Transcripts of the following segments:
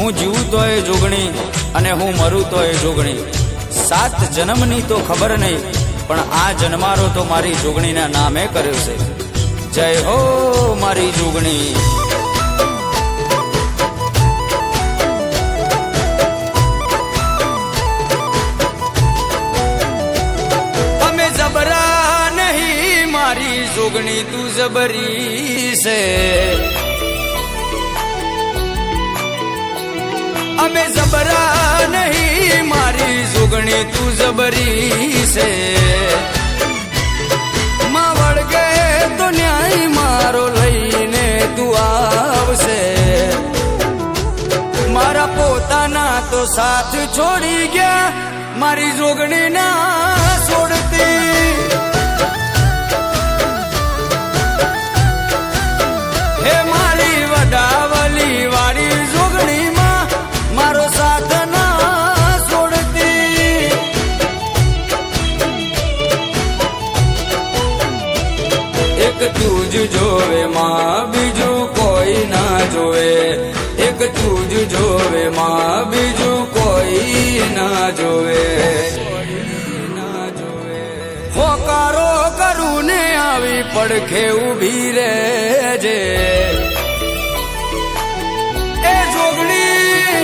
હું જીવું તો એ જોગણી અને હું મરું તો એ જોગણી. 7 જન્મની તો ખબર નહીં, પણ આ જન્મારો તો મારી જોગણીના નામે કર્યો છે. જય હો મારી જોગણી. અમે જબરા નહીં મારી જોગણી તું જબરી છે. અમે જબરા નહીં મારી જોગણી તું જબરી છે. માં વળગે તો ન્યાય મારો લઈને તું આવશે. મારા પોતાના તો સાથ છોડી ગયા, મારી જોગણી ના છોડતી. હે મારી વડાવલી વાળી જોગણી માં મારો સાથ ના છોડતી. એક તું જ જોવે માં બીજું કોઈ ના જોવે. એક તું જ જોવે માં બીજું કોઈ ના જોવે. હોકારો કરું ને આવી પડખે ઊભી રહેજે. એ જોગણી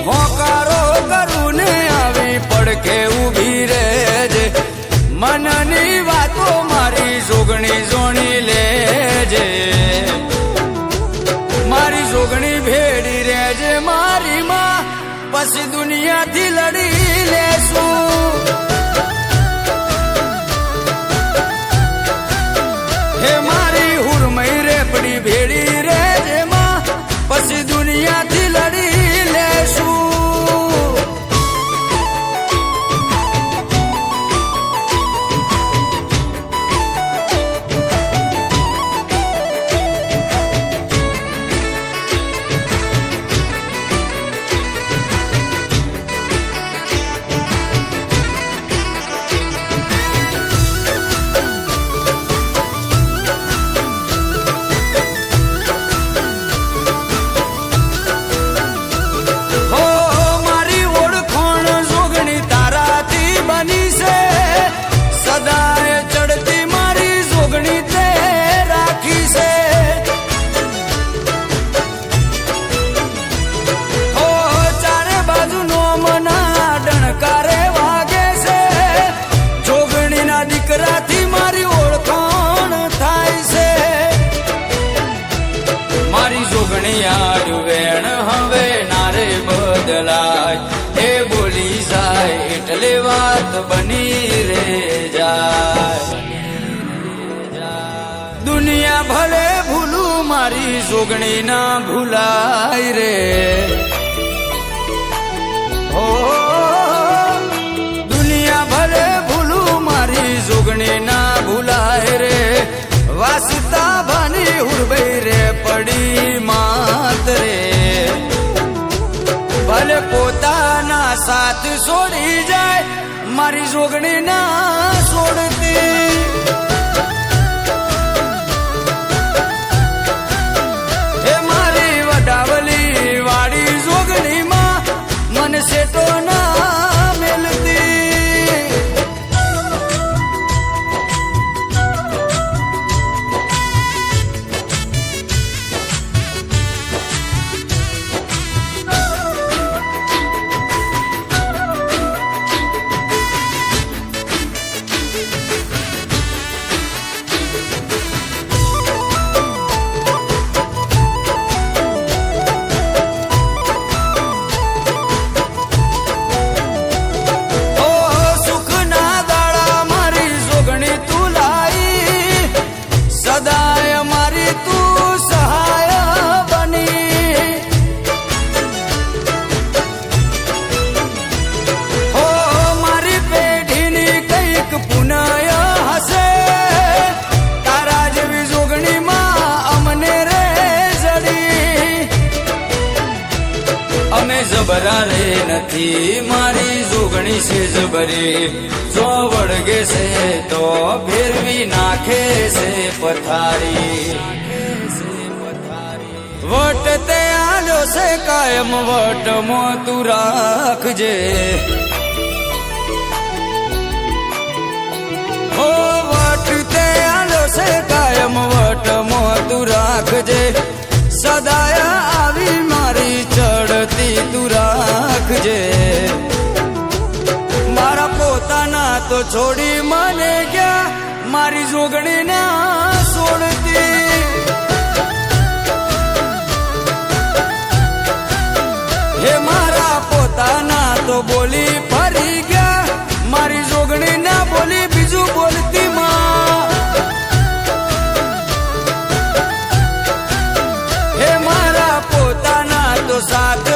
હોકારો કરું ને આવી પડખે ઊભી રહેજે. મનની વાતો મારી જોગણી જોણી લેજે. મારી જોગણી ભેડી રહેજે મારી માં, પછી દુનિયાથી લડી લેશું. હે મારી હુરમઈ રેપડી ભેડી રહેજે માં, પછી દુનિયાથી લડી લેશું. હવે નારે બદલાય એ બોલી જાય એટલે વાત બની રે જાય. દુનિયા ભલે ભૂલું મારી જોગણી ના ભૂલાય રે. હો દુનિયા ભલે ભૂલું મારી જોગણી ના ભૂલાય રે. વાસતા ભાની હુરબઈ રે પડી માત રે. ભલે પોતાના સાથ છોડી જાય, મારી જોગણી ના છોડતી. હે મારી વડાવલી વાળી જોગણી માં મને સેટો ના મેલતી. જબરા રે નથી મારી જોગણી છે જબરી. જો વળગે છે તો ફેરવી નાખે છે પથારી. વટ તે આલો છે કાયમ વટમાં તું રાખજે ઓ વટ તે આલો છે કાયમ વટમાં તું રાખજે સદાય આવી મારી ચડતી તું રાખજે મારા પોતાના તો છોડી મને ગયા મારી જોગણી ના છોડતી હે મારા પોતાના તો બોલી ફરી ગયા મારી જોગણી ના બોલી બીજું બોલતી માં હે મારા પોતાના તો સાથ